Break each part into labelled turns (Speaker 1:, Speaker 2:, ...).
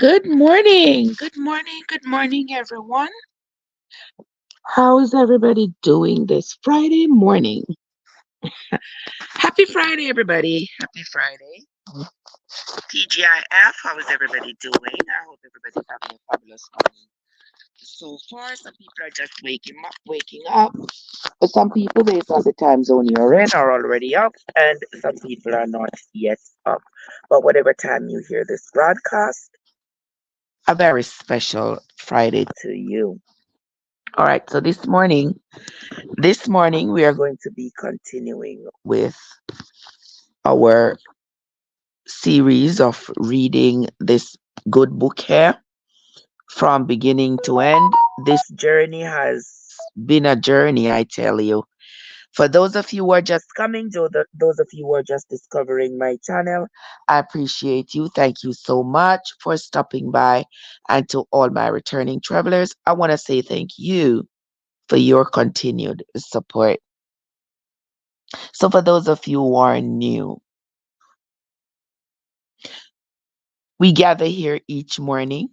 Speaker 1: Good morning. Good morning, everyone. How is everybody doing this Friday morning? Happy Friday, everybody. Happy Friday. TGIF, how is everybody doing? I hope everybody's having a fabulous morning. So far, some people are just waking up. But some people, based on the time zone you're in, are already up, and some people are not yet up. But whatever time you hear this broadcast, a very special Friday to you. All right, so this morning we are going to be continuing with our series of reading this good book here from beginning to end. This journey has been a journey, I tell you. For those of you who are just coming, those of you who are just discovering my channel, I appreciate you. Thank you so much for stopping by. And to all my returning travelers, I want to say thank you for your continued support. So, for those of you who are new, we gather here each morning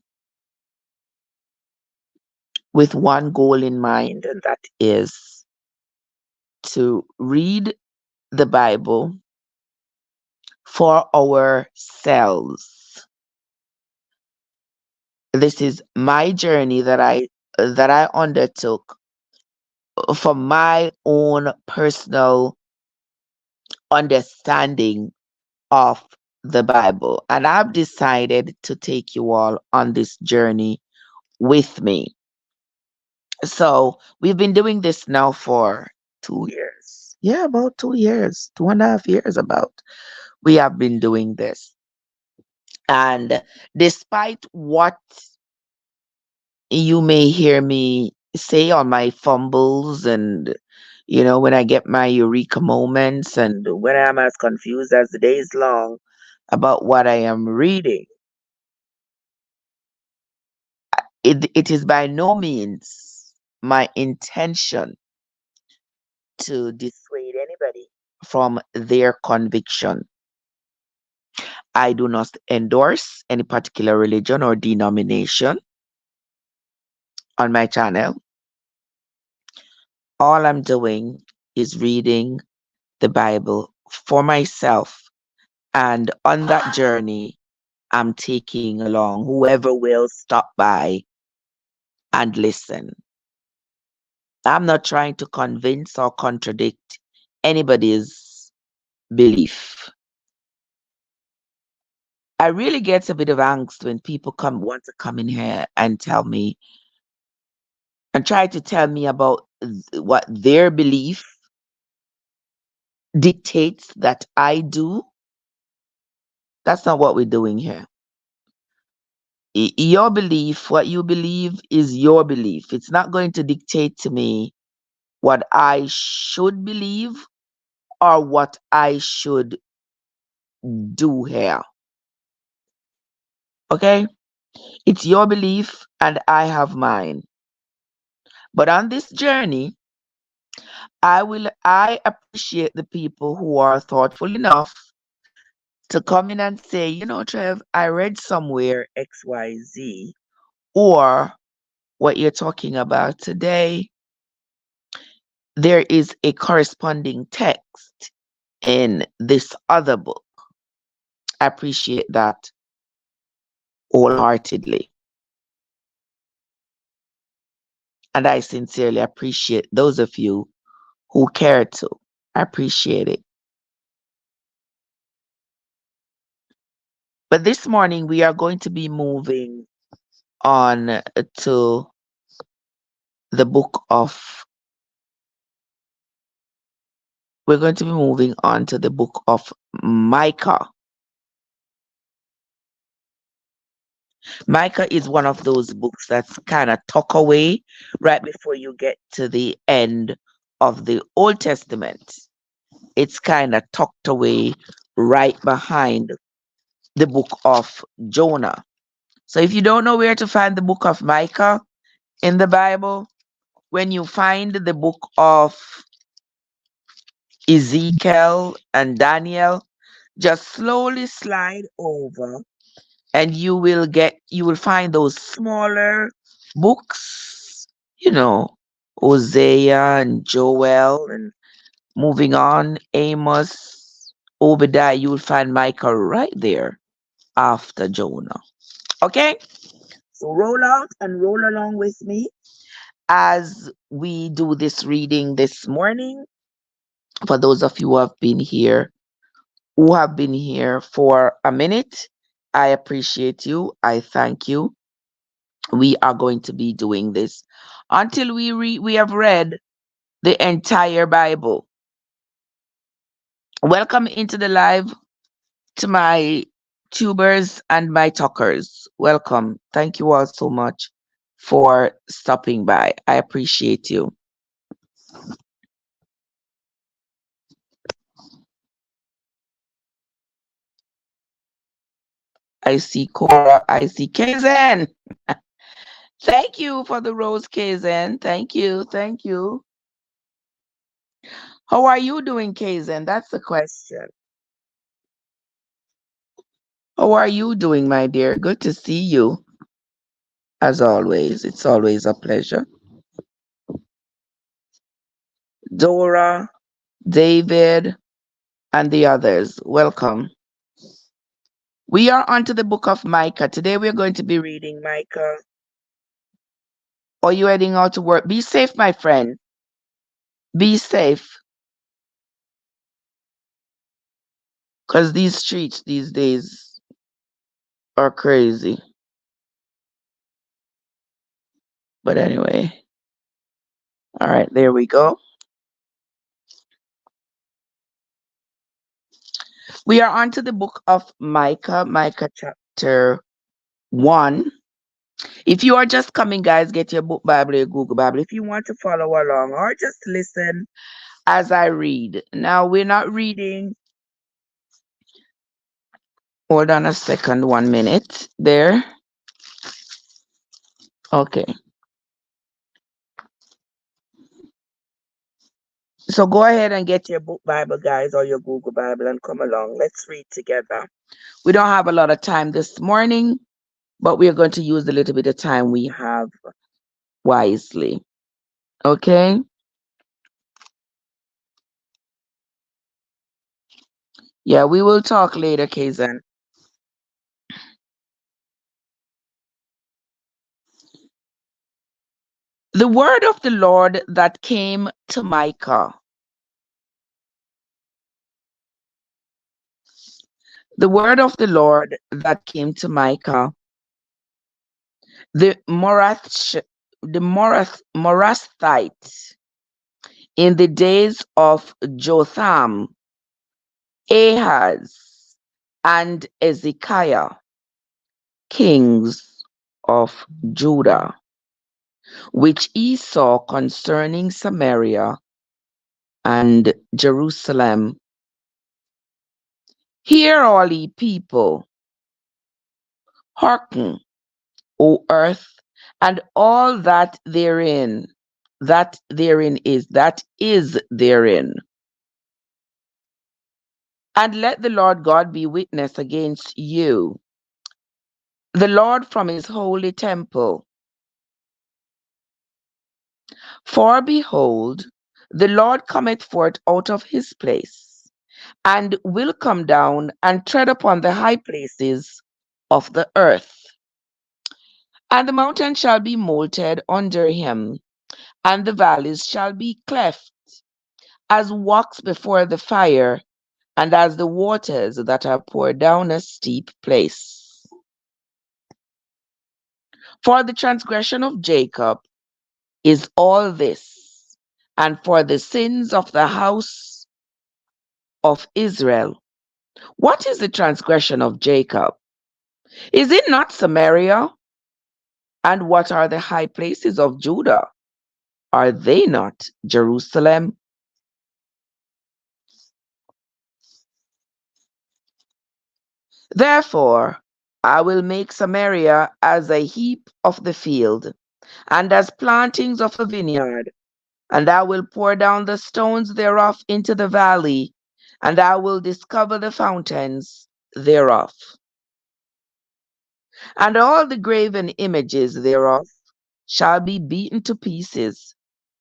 Speaker 1: with one goal in mind, and that is to read the Bible for ourselves. This is my journey that I undertook for my own personal understanding of the Bible, and I've decided to take you all on this journey with me. So we've been doing this now for 2 years. Yeah, about 2 years, 2.5 years about. We have been doing this. And despite what you may hear me say on my fumbles and when I get my eureka moments and when I'm as confused as the day is long about what I am reading, it is by no means my intention to dissuade anybody from their conviction. I do not endorse any particular religion or denomination on my channel. All I'm doing is reading the Bible for myself. And on that journey, I'm taking along whoever will stop by and listen. I'm not trying to convince or contradict anybody's belief. I really get a bit of angst when people want to come in here and tell me and try to tell me about what their belief dictates that I do. That's not what we're doing here. Your belief, what you believe, is your belief. It's not going to dictate to me what I should believe or what I should do here. Okay? It's your belief and I have mine. But on this journey, I appreciate the people who are thoughtful enough to come in and say, Trev, I read somewhere XYZ, or what you're talking about today, there is a corresponding text in this other book. I appreciate that wholeheartedly. And I sincerely appreciate those of you who care to. I appreciate it. But this morning we are going to be moving on to the book of we're going to be moving on to the book of Micah. Micah is one of those books that's kind of tucked away right before you get to the end of the Old Testament. It's kind of tucked away right behind the book of Jonah. So if you don't know where to find the book of Micah in the Bible, when you find the book of Ezekiel and Daniel, just slowly slide over and you will find those smaller books, you know, Hosea and Joel, and moving on, Amos, Obadiah. You will find Micah right there after Jonah. Okay, so roll out and roll along with me as we do this reading this morning. For those of you who have been here for a minute, I appreciate you. I thank you. We are going to be doing this until we have read the entire Bible. Welcome into the live to my tubers and my talkers. Welcome. Thank you all so much for stopping by. I appreciate you. I see Cora. I see Kaizen. Thank you for the rose, Kaizen. Thank you. Thank you. How are you doing, Kaizen? That's the question. How are you doing, my dear? Good to see you. As always, it's always a pleasure. Dora, David, and the others, welcome. We are on to the book of Micah. Today we're going to be reading Micah. Are you heading out to work? Be safe, my friend. Be safe. Because these streets these days are crazy. But anyway, all right, there we go. We are on to the book of Micah, Micah chapter 1. If you are just coming, guys, get your book Bible, your Google Bible. If you want to follow along or just listen as I read. Now, we're not reading. Hold on a second, 1 minute there. Okay. So go ahead and get your book Bible, guys, or your Google Bible and come along. Let's read together. We don't have a lot of time this morning, but we are going to use the little bit of time we have wisely. Okay? Yeah, we will talk later, Kazan. The word of the Lord that came to Micah. The word of the Lord that came to Micah. The Morasthite in the days of Jotham, Ahaz, and Ezekiah, kings of Judah, which he saw concerning Samaria and Jerusalem. Hear, all ye people, hearken, O earth, and all that is therein. And let the Lord God be witness against you, the Lord from his holy temple. For behold, the Lord cometh forth out of his place, and will come down and tread upon the high places of the earth. And the mountains shall be molten under him, and the valleys shall be cleft, as wax before the fire, and as the waters that are poured down a steep place. For the transgression of Jacob is all this, and for the sins of the house of Israel. What is the transgression of Jacob? Is it not Samaria? And what are the high places of Judah? Are they not Jerusalem? Therefore, I will make Samaria as a heap of the field, and as plantings of a vineyard, and I will pour down the stones thereof into the valley, and I will discover the fountains thereof. And all the graven images thereof shall be beaten to pieces,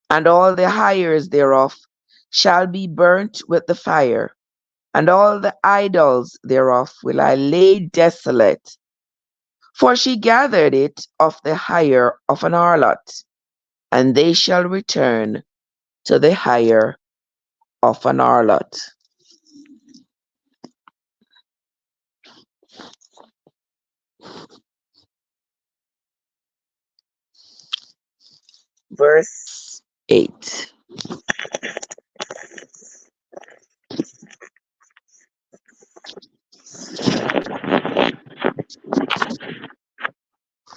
Speaker 1: and all the hires thereof shall be burnt with the fire, and all the idols thereof will I lay desolate. For she gathered it of the hire of an harlot, and they shall return to the hire of an harlot. Verse 8.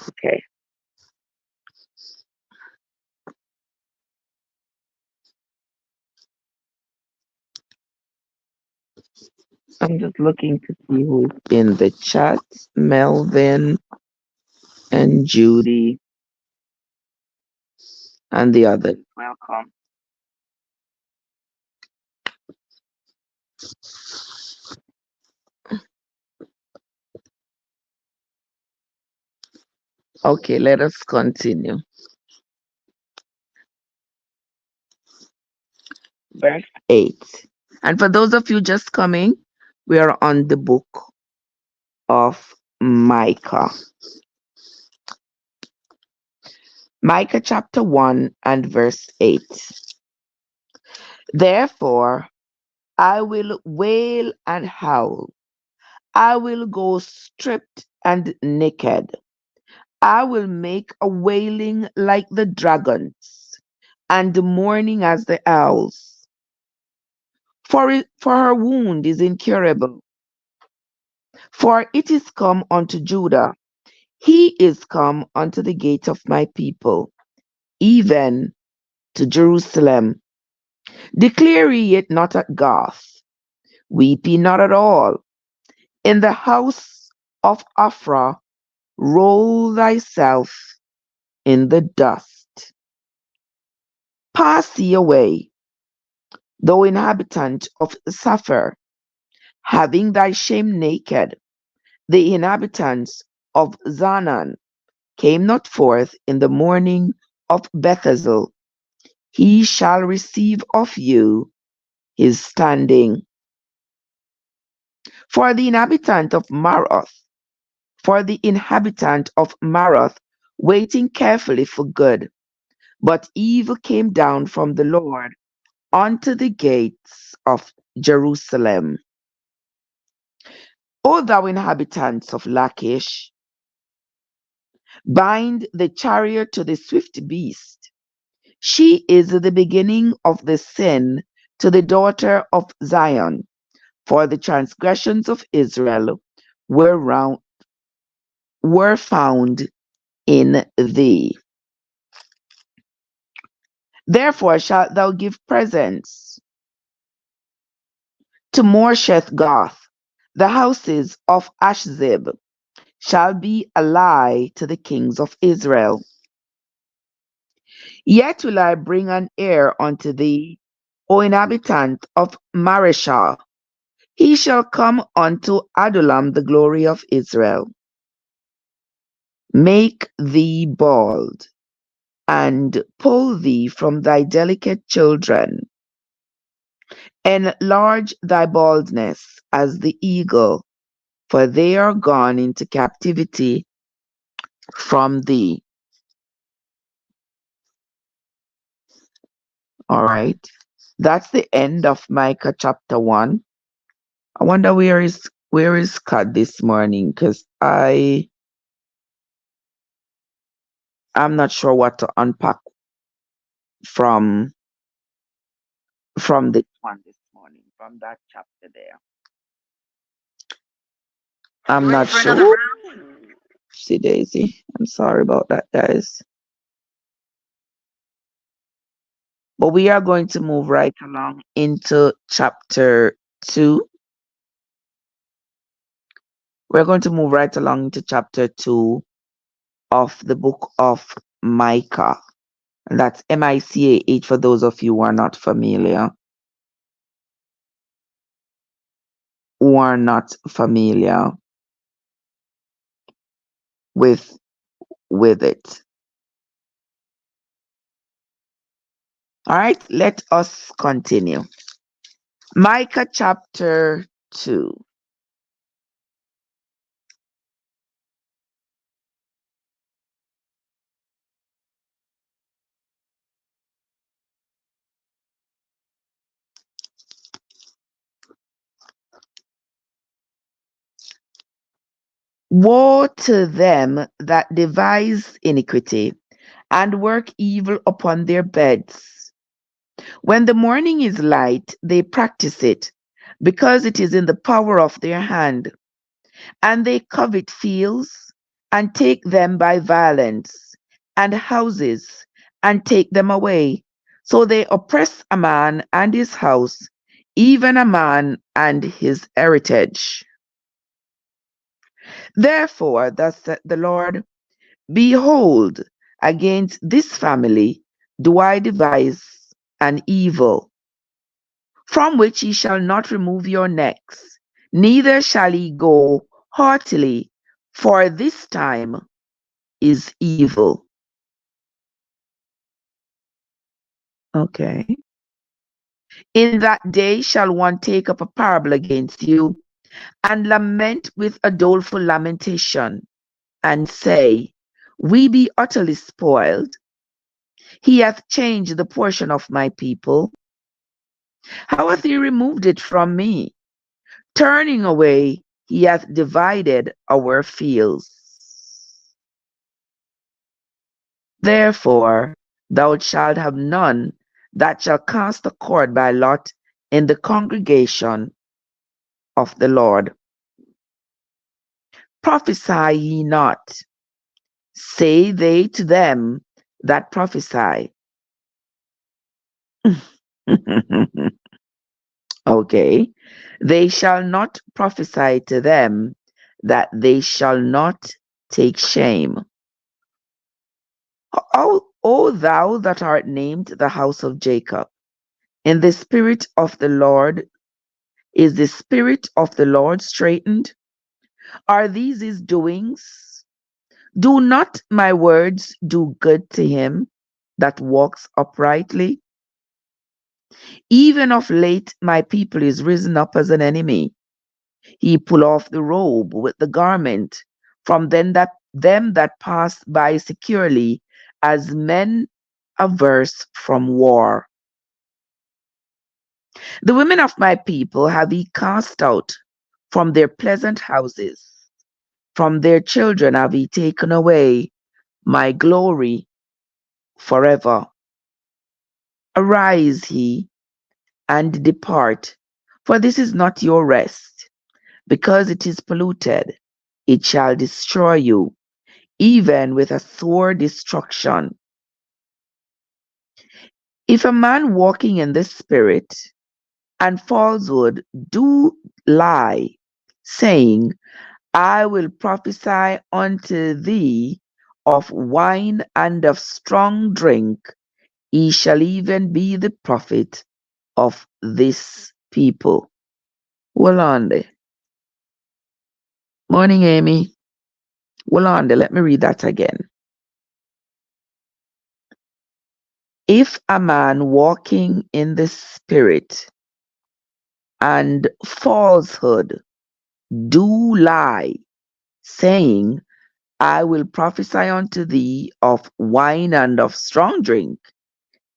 Speaker 1: Okay, I'm just looking to see who's in the chat. Melvin and Judy and the others. Welcome. Okay, let us continue. Verse 8. And for those of you just coming, we are on the book of Micah. Micah chapter 1 and verse 8. Therefore, I will wail and howl. I will go stripped and naked. I will make a wailing like the dragons, and mourning as the owls. For her wound is incurable, for it is come unto Judah. He is come unto the gate of my people, even to Jerusalem. Declare ye it not at Gath, weep ye not at all. In the house of Ophrah, roll thyself in the dust. Pass ye away, thou inhabitant of Sapphire, having thy shame naked. The inhabitants of Zanan came not forth in the morning of Bethazel. He shall receive of you his standing. For the inhabitant of Maroth, for the inhabitant of Maroth, waiting carefully for good, but evil came down from the Lord unto the gates of Jerusalem. O thou inhabitants of Lachish, bind the chariot to the swift beast. She is the beginning of the sin to the daughter of Zion, for the transgressions of Israel were found in thee. Therefore shalt thou give presents to Morsheth Goth. The houses of Ashzib shall be a lie to the kings of Israel. Yet will I bring an heir unto thee, O inhabitant of Mareshah. He shall come unto Adullam, the glory of Israel. Make thee bald, and pull thee from thy delicate children. Enlarge thy baldness as the eagle, for they are gone into captivity from thee. All right. That's the end of Micah chapter 1. I wonder where is Scott this morning, because I'm not sure what to unpack from this one this morning, from that chapter there. I'm not sure. See Daisy. I'm sorry about that, guys. But we are going to move right along into chapter 2. We're going to move right along into chapter 2 of the book of Micah. And that's Micah for those of you who are not familiar. with with it. All right, let us continue. Micah chapter 2. Woe to them that devise iniquity and work evil upon their beds. When the morning is light, they practice it, because it is in the power of their hand. And they covet fields, and take them by violence, and houses, and take them away. So they oppress a man and his house, even a man and his heritage. Therefore, thus saith the Lord, behold, against this family do I devise an evil, from which ye shall not remove your necks, neither shall ye go haughtily, for this time is evil. Okay. In that day shall one take up a parable against you, and lament with a doleful lamentation, and say, we be utterly spoiled. He hath changed the portion of my people. How hath he removed it from me? Turning away, he hath divided our fields. Therefore, thou shalt have none that shall cast a cord by lot in the congregation of the Lord. Prophesy ye not, say they to them that prophesy. Okay. They shall not prophesy to them that they shall not take shame. O thou that art named the house of Jacob, in the spirit of the Lord, is the spirit of the Lord straitened? Are these his doings? Do not my words do good to him that walks uprightly? Even of late my people is risen up as an enemy. He pull off the robe with the garment from them that pass by securely, as men averse from war. The women of my people have he cast out from their pleasant houses. From their children have he taken away my glory forever. Arise ye and depart, for this is not your rest. Because it is polluted, it shall destroy you, even with a sore destruction. If a man walking in the Spirit and falsehood do lie, saying, I will prophesy unto thee of wine and of strong drink, he shall even be the prophet of this people. Hold on there. Morning, Amy. Hold on there. Let me read that again. If a man walking in the Spirit and falsehood do lie, saying, I will prophesy unto thee of wine and of strong drink,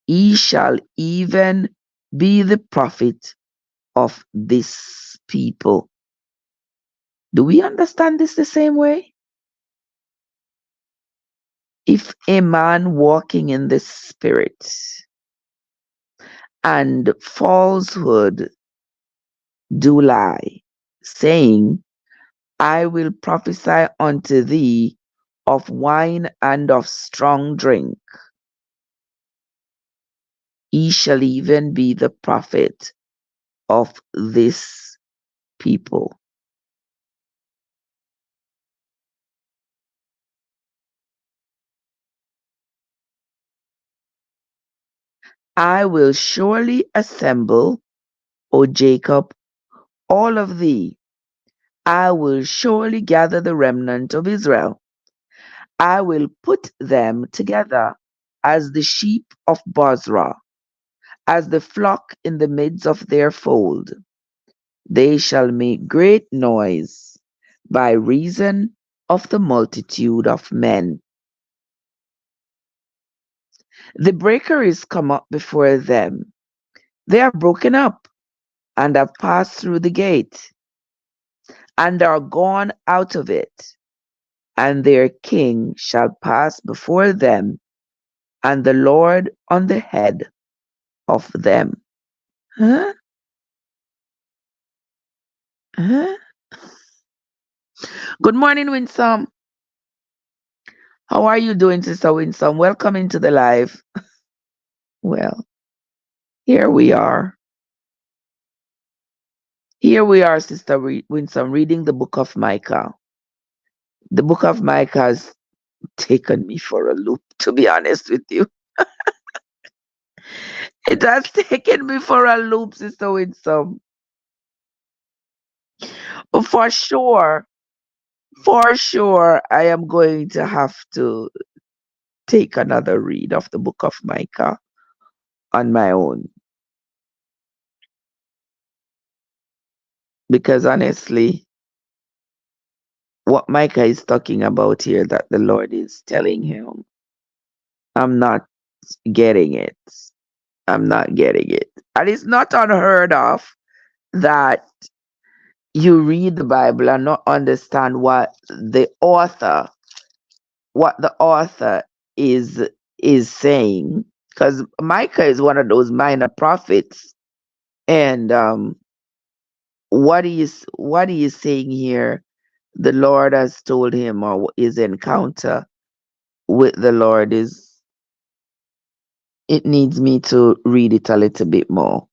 Speaker 1: he shall even be the prophet of this people. Do we understand this the same way? If a man walking in the Spirit and falsehood do lie, saying, I will prophesy unto thee of wine and of strong drink, he shall even be the prophet of this people. I will surely assemble, O Jacob, all of thee. I will surely gather the remnant of Israel. I will put them together as the sheep of Bozrah, as the flock in the midst of their fold. They shall make great noise by reason of the multitude of men. The breaker is come up before them. They are broken up and have passed through the gate and are gone out of it, and their king shall pass before them, and the Lord on the head of them. Huh? Huh? Good morning, Winsome. How are you doing, Sister Winsome? Welcome into the live. Well, here we are. Here we are, Sister Winsome, reading the book of Micah. The book of Micah has taken me for a loop, to be honest with you. It has taken me for a loop, Sister Winsome. For sure, for sure, I am going to have to take another read of the book of Micah on my own. Because honestly, what Micah is talking about here that the Lord is telling him, I'm not getting it. I'm not getting it. And it's not unheard of that you read the Bible and not understand what the author is saying. Because Micah is one of those minor prophets. And what he is saying here, the Lord has told him, or his encounter with the Lord is, it needs me to read it a little bit more.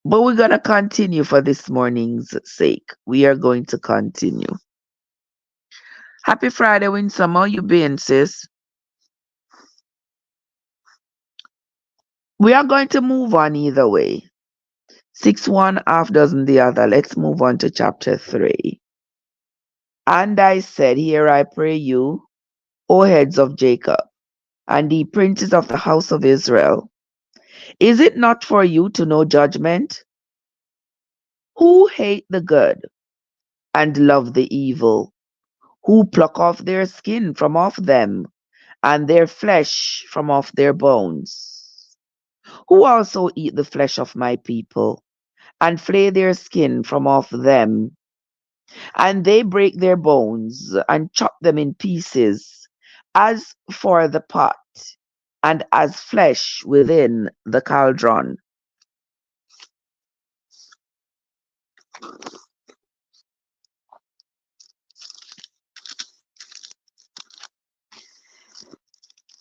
Speaker 1: But we're going to continue for this morning's sake. We are going to continue. Happy Friday, Winsome. How you been, sis? We are going to move on either way. 6 one, half dozen the other. Let's move on to chapter 3. And I said, Here I pray you, O heads of Jacob, and ye princes of the house of Israel. Is it not for you to know judgment? Who hate the good and love the evil? Who pluck off their skin from off them, and their flesh from off their bones? Who also eat the flesh of my people, and flay their skin from off them? And they break their bones, and chop them in pieces, as for the pot, and as flesh within the cauldron.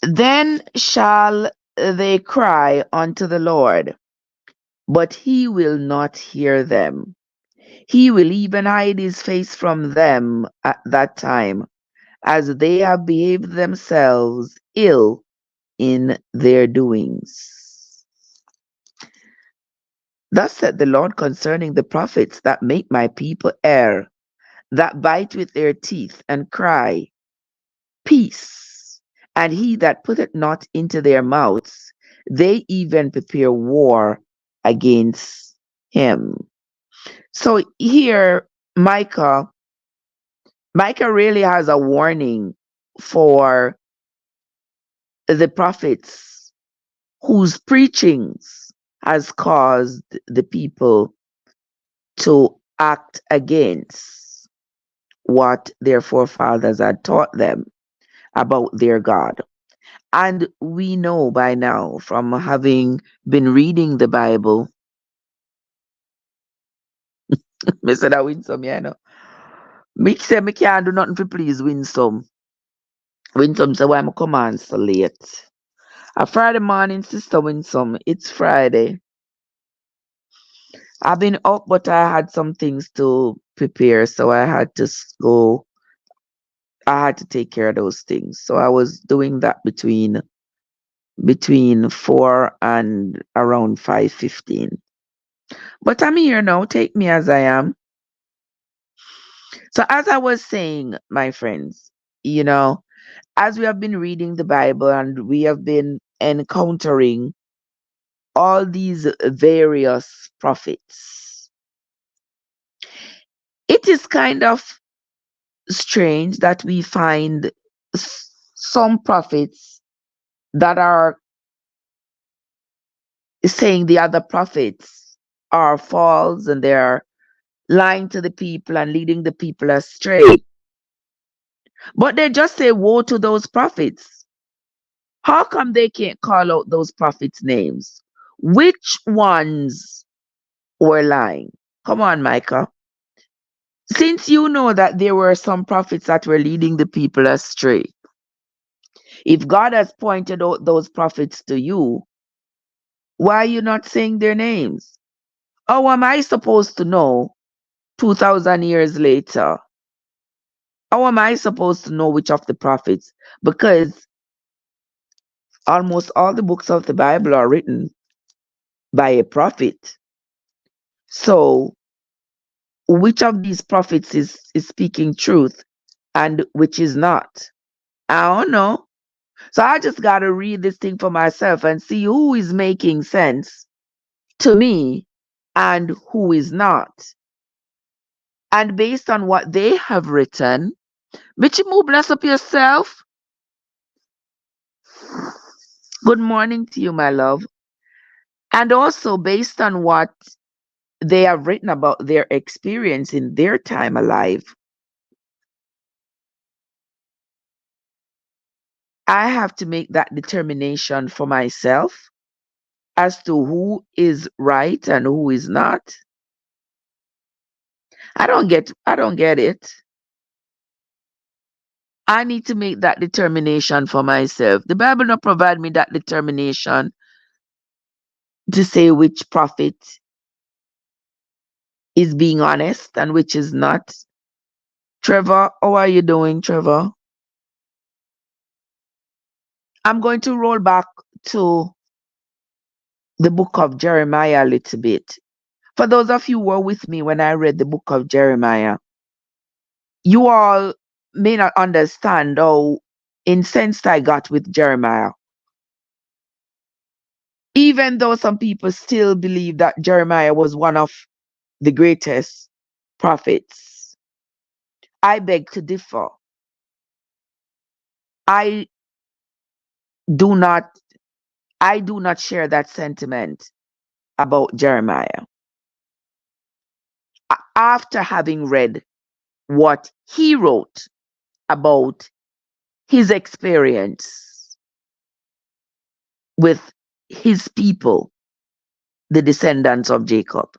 Speaker 1: Then shall they cry unto the Lord, but he will not hear them. He will even hide his face from them at that time, as they have behaved themselves ill in their doings. Thus said the Lord concerning the prophets that make my people err, that bite with their teeth and cry, Peace. And he that putteth not into their mouths, they even prepare war against him. So here, Micah really has a warning for the prophets whose preachings has caused the people to act against what their forefathers had taught them about their God. And we know by now from having been reading the Bible, Mr. That Winsome, yeah, I know. Me say me can't do nothing to please Winsome. Winsome say why I come on so late. A Friday morning, Sister Winsome, it's Friday. I've been up, but I had some things to prepare, so I had to go. I had to take care of those things. So I was doing that between 4 and around 5:15. But I'm here now. Take me as I am. So as I was saying, my friends, You know, as we have been reading the Bible and we have been encountering all these various prophets, it is kind of strange that we find some prophets that are saying the other prophets are false and they're lying to the people and leading the people astray. But they just say, woe to those prophets. How come they can't call out those prophets' names? Which ones were lying? Come on, Micah. Since you know that there were some prophets that were leading the people astray, if God has pointed out those prophets to you, why are you not saying their names? How am I supposed to know 2,000 years later? How am I supposed to know which of the prophets? Because almost all the books of the Bible are written by a prophet. So, which of these prophets is speaking truth and which is not? I don't know. So, I just got to read this thing for myself and see who is making sense to me and who is not. And based on what they have written, Michimu, bless up yourself. Good morning to you, my love. And also based on what they have written about their experience in their time alive, I have to make that determination for myself as to who is right and who is not. I don't get it. I need to make that determination for myself. The Bible not provide me that determination to say which prophet is being honest and which is not. Trevor, how are you doing, Trevor? I'm going to roll back to the book of Jeremiah a little bit. For those of you who were with me when I read the book of Jeremiah, you all may not understand how incensed I got with Jeremiah. Even though some people still believe that Jeremiah was one of the greatest prophets, I beg to differ. I do not I do not share that sentiment about Jeremiah. After having read what he wrote about his experience with his people, the descendants of Jacob,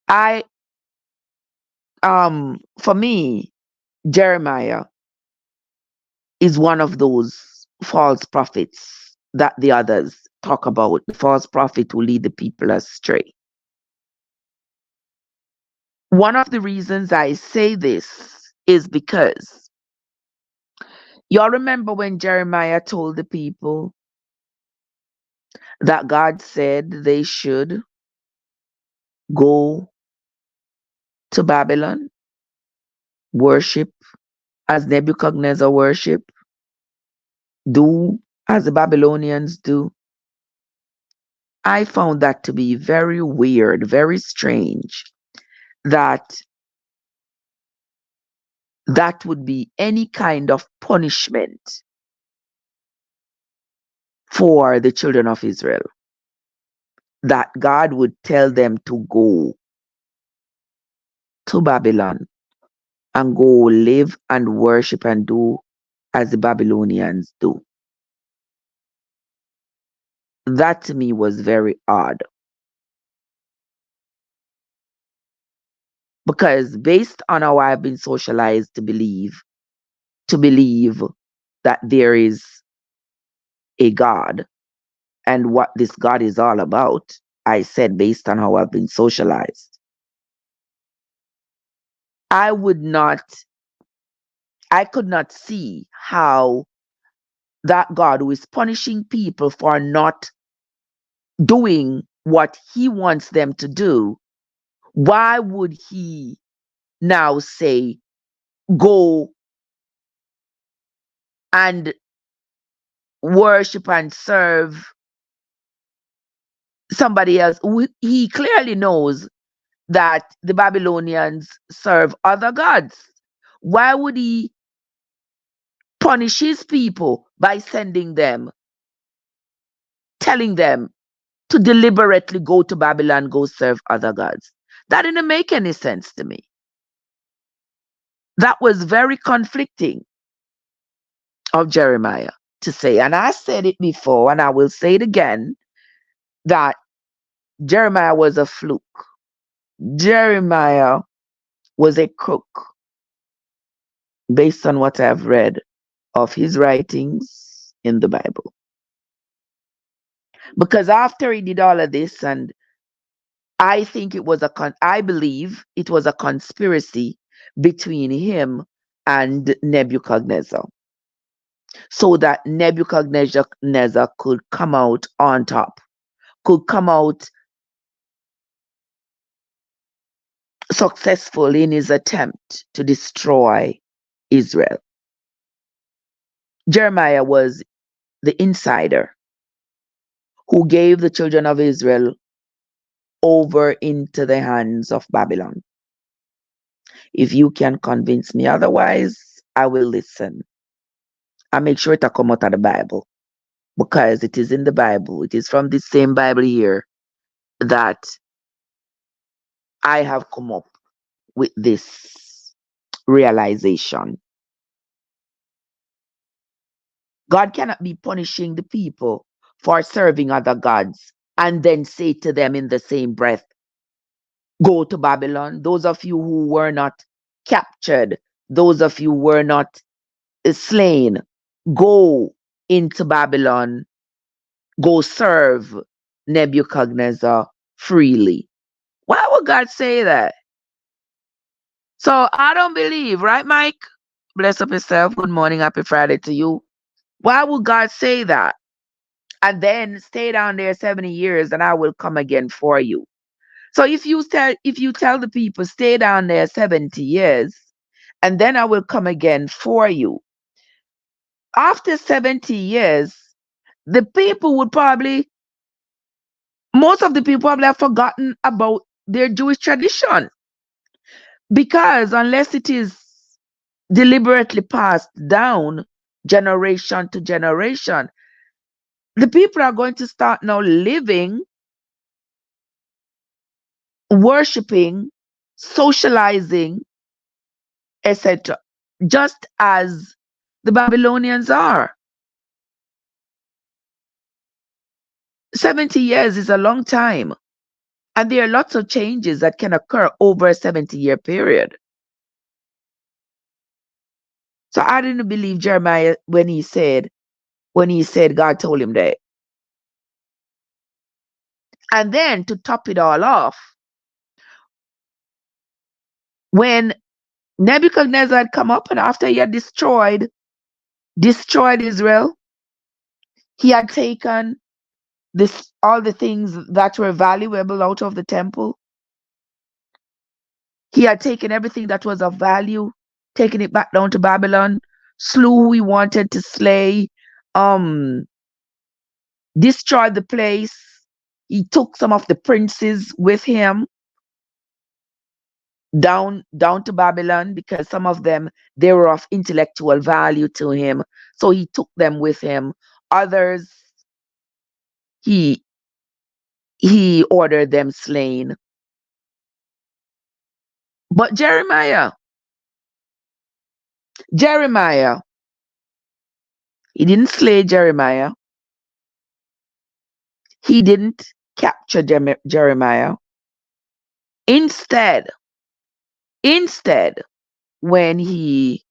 Speaker 1: I for me, Jeremiah is one of those false prophets that the others talk about, the false prophet who lead the people astray. One of the reasons I say this is because y'all remember when Jeremiah told the people that God said they should go to Babylon, worship as Nebuchadnezzar worship, do as the Babylonians do. I found that to be very weird, very strange, that that would be any kind of punishment for the children of Israel, that God would tell them to go to Babylon and go live and worship and do as the Babylonians do. That to me was very odd because based on how I've been socialized to believe that there is a God and what this God is all about, I said based on how I've been socialized, I would not, I could not see how that God who is punishing people for not doing what he wants them to do, why would he now say, go and worship and serve somebody else. He clearly knows that the Babylonians serve other gods. Why would he punish his people by sending them, telling them to deliberately go to Babylon, go serve other gods? That didn't make any sense to me. That was very conflicting of Jeremiah to say. And I said it before, and I will say it again, that Jeremiah was a fluke. Jeremiah was a crook based on what I've read of his writings in the Bible. Because after he did all of this, and I think it was I believe it was a conspiracy between him and Nebuchadnezzar, so that Nebuchadnezzar could come out on top, could come out successful in his attempt to destroy Israel. Jeremiah was the insider who gave the children of Israel over into the hands of Babylon. If you can convince me otherwise, I will listen. I make sure it come out of the Bible, because it is in the Bible. It is from the same Bible here that I have come up with this realization. God cannot be punishing the people for serving other gods and then say to them in the same breath, go to Babylon. Those of you who were not captured, those of you who were not slain, go into Babylon, go serve Nebuchadnezzar freely. Why would God say that? So I don't believe, right, Mike? Bless up yourself. Good morning. Happy Friday to you. Why would God say that? And then stay down there 70 years and I will come again for you. So if you tell the people stay down there 70 years and then I will come again for you, after 70 years, the people would probably, most of the people probably have forgotten about their Jewish tradition. Because unless it is deliberately passed down generation to generation, the people are going to start now living, worshiping, socializing, etc., just as the Babylonians are. 70 years is a long time. And there are lots of changes that can occur over a 70-year period. So I didn't believe Jeremiah when he said God told him that. And then to top it all off, when Nebuchadnezzar had come up and after he had destroyed Israel, he had taken all the things that were valuable out of the temple. He had taken everything that was of value, taken it back down to Babylon, slew who he wanted to slay, destroyed the place. He took some of the princes with him down to Babylon, because some of them, they were of intellectual value to him. So he took them with him. Others, he ordered them slain. But Jeremiah, he didn't slay Jeremiah. He didn't capture Jeremiah. Instead, when he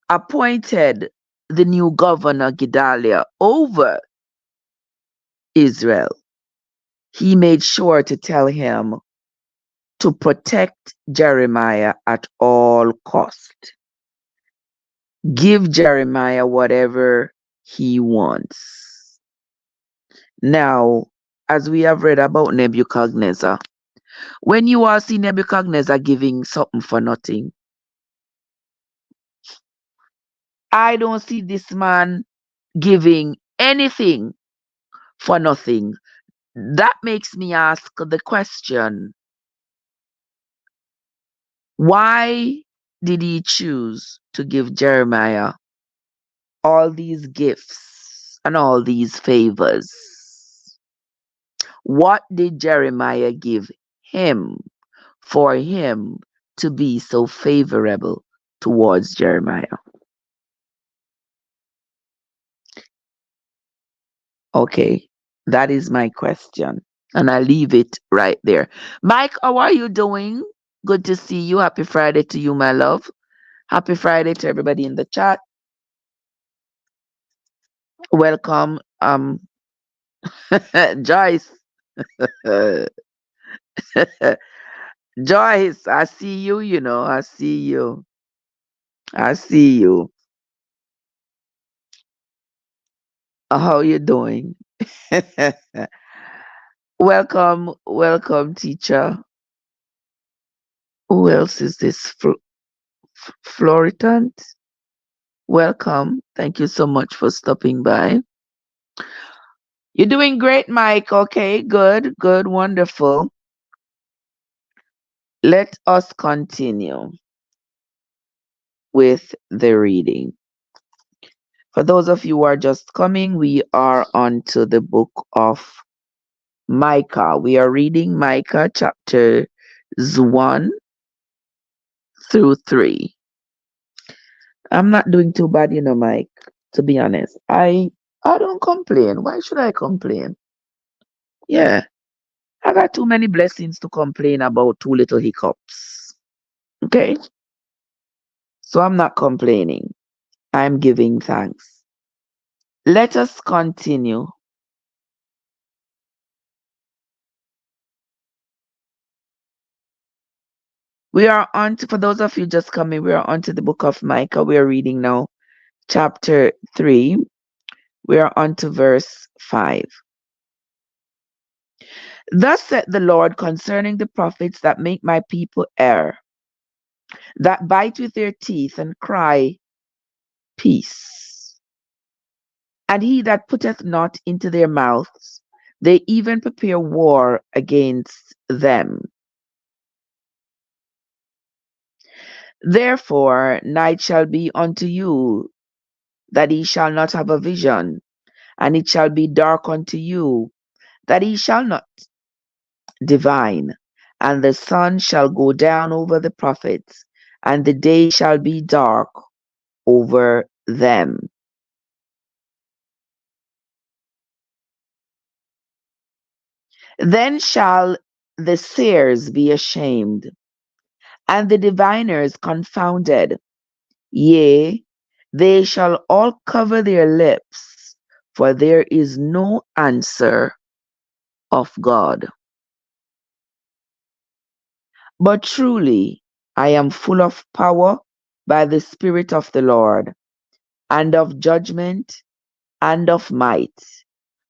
Speaker 1: appointed the new governor Gedaliah over Israel, he made sure to tell him to protect Jeremiah at all cost. Give Jeremiah whatever he wants. Now, as we have read about Nebuchadnezzar, when you all see Nebuchadnezzar giving something for nothing, I don't see this man giving anything for nothing. That makes me ask the question, why did he choose to give Jeremiah all these gifts and all these favors? What did Jeremiah give him for him to be so favorable towards Jeremiah? Okay, that is my question. And I leave it right there. Mike, how are you doing? Good to see you. Happy Friday to you, my love. Happy Friday to everybody in the chat. Welcome, Joyce. Joyce, I see you, I see you. I see you. How you doing? Welcome, welcome, teacher. Who else is this? Floritant? Welcome. Thank you so much for stopping by. You're doing great, Mike. Okay, good, good, wonderful. Let us continue with the reading. For those of you who are just coming, we are on to the book of Micah. We are reading Micah chapters 1 through 3. I'm not doing too bad, Mike, to be honest. I don't complain. Why should I complain? Yeah, I got too many blessings to complain about too little hiccups. Okay? So I'm not complaining. I'm giving thanks. Let us continue. We are on to, for those of you just coming, we are on to the book of Micah. We are reading now chapter 3. We are on to verse 5. Thus said the Lord concerning the prophets that make my people err, that bite with their teeth and cry, peace. And he that putteth not into their mouths, they even prepare war against them. Therefore night shall be unto you, that ye shall not have a vision, and it shall be dark unto you, that ye shall not divine. And the sun shall go down over the prophets, and the day shall be dark over them. Then shall the seers be ashamed, and the diviners confounded. Yea, they shall all cover their lips, for there is no answer of God. But truly I am full of power by the Spirit of the Lord, and of judgment, and of might,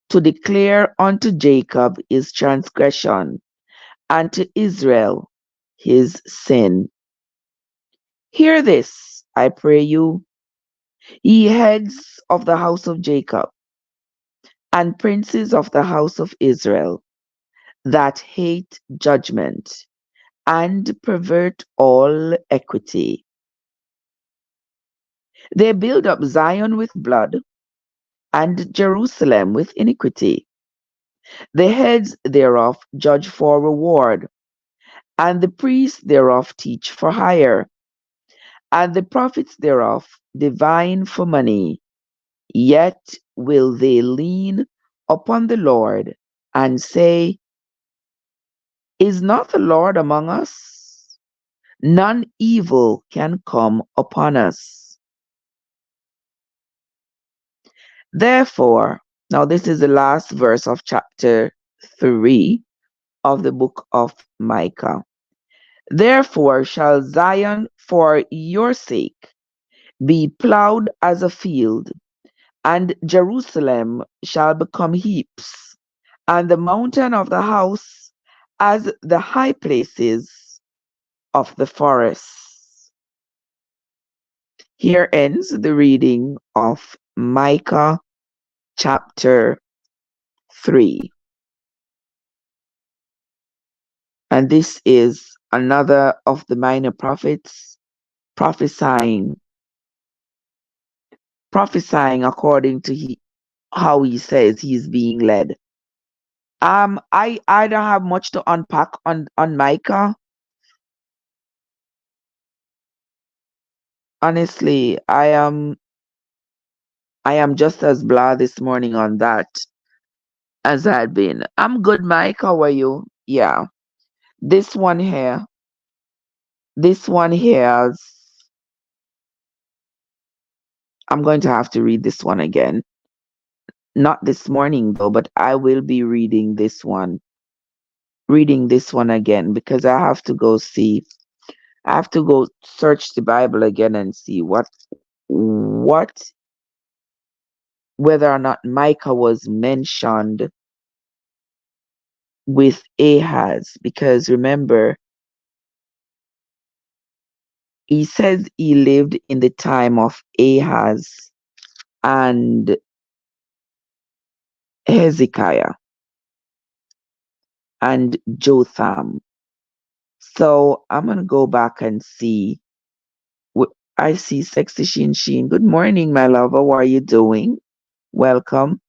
Speaker 1: to declare unto Jacob his transgression, and to Israel his sin. Hear this, I pray you, ye heads of the house of Jacob, and princes of the house of Israel, that hate judgment, and pervert all equity. They build up Zion with blood, and Jerusalem with iniquity. The heads thereof judge for reward, and the priests thereof teach for hire, and the prophets thereof divine for money. Yet will they lean upon the Lord, and say, is not the Lord among us? None evil can come upon us. Therefore, now this is the last verse of chapter 3 of the book of Micah. Therefore shall Zion for your sake be plowed as a field, and Jerusalem shall become heaps, and the mountain of the house as the high places of the forests. Here ends the reading of Micah chapter 3. And this is another of the minor prophets prophesying, prophesying according to how he says he's being led. I don't have much to unpack on Micah. Honestly, I am just as blah this morning on that as I'd been. I'm good, Mike. How are you? Yeah. This one here, this one here, I'm going to have to read this one again. Not this morning though, but I will be reading this one again because I have to go search the Bible again and see what, whether or not Micah was mentioned with Ahaz, because remember, he says he lived in the time of Ahaz and Hezekiah and Jotham. So I'm gonna go back and see. I see Sexy Sheen Sheen. Good morning, my love. How are you doing? Welcome.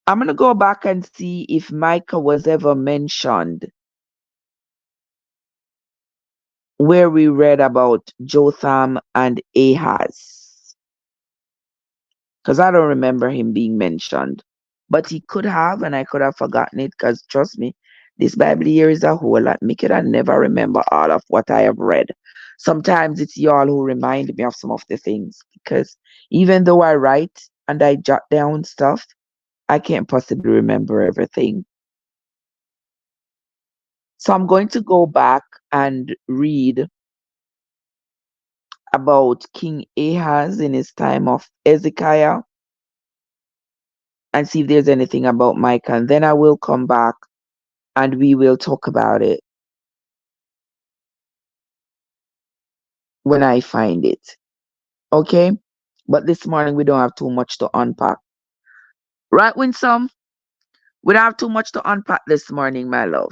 Speaker 1: I'm gonna go back and see if Micah was ever mentioned where we read about Jotham and Ahaz, because I don't remember him being mentioned. But he could have, and I could have forgotten it, because trust me, this Bible here is a whole lot. Me could I never remember all of what I have read. Sometimes it's y'all who remind me of some of the things, because even though I write and I jot down stuff, I can't possibly remember everything. So I'm going to go back and read about King Ahaz in his time of Hezekiah and see if there's anything about Micah. And then I will come back and we will talk about it when I find it. Okay? But this morning we don't have too much to unpack. Right, Winsome? We don't have too much to unpack this morning, my love.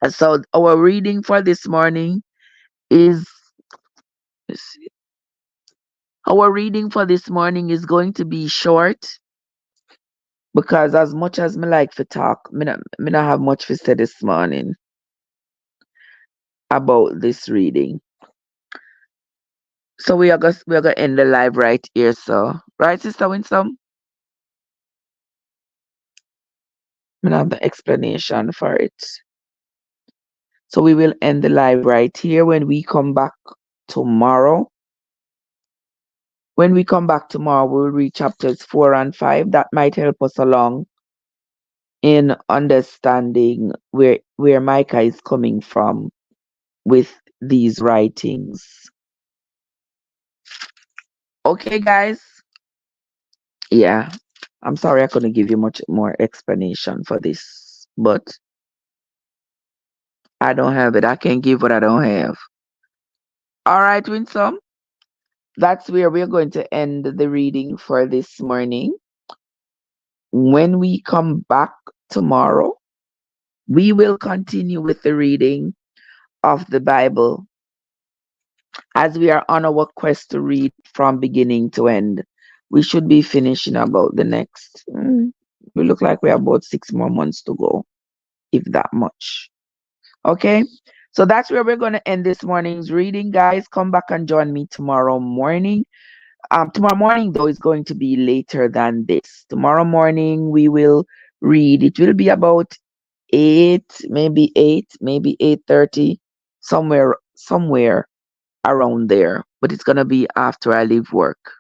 Speaker 1: And so our reading for this morning is let's see, our reading for this morning is going to be short because as much as me like to talk, me not have much to say this morning about this reading. So we are gonna end the live right here, so right, Sister Winsome? Me not have the explanation for it. So we will end the live right here. When we come back tomorrow, we'll read chapters 4 and 5. That might help us along in understanding where Micah is coming from with these writings. Okay, guys? Yeah. I'm sorry I couldn't give you much more explanation for this, but I don't have it. I can't give what I don't have. All right, Winsome. That's where we're going to end the reading for this morning. When we come back tomorrow, we will continue with the reading of the Bible as we are on our quest to read from beginning to end. We should be finishing about the next. We look like we have about 6 more months to go, if that much. Okay, so that's where we're going to end this morning's reading, guys. Come back and join me tomorrow morning. Tomorrow morning, though, is going to be later than this. Tomorrow morning, we will read. It will be about 8, maybe 8:30, somewhere around there. But it's gonna be after I leave work.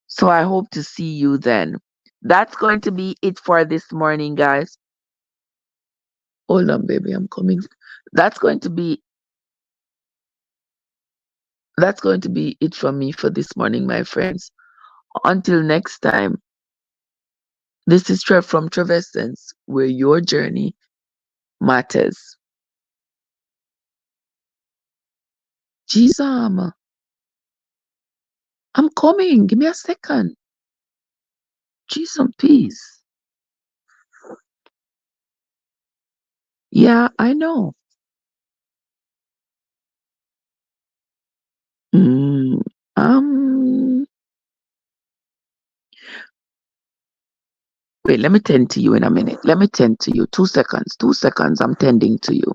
Speaker 1: So I hope to see you then. That's going to be it for this morning, guys. Hold on, baby, I'm coming. That's going to be that's going to be it from me for this morning, my friends. Until next time, this is Trev from Trevessence, where your journey matters. Jeez, I'm coming. Give me a second. Jeez, peace. Yeah, I know. Mm, um, wait, let me tend to you in a minute. Let me tend to you. 2 seconds. 2 seconds. I'm tending to you.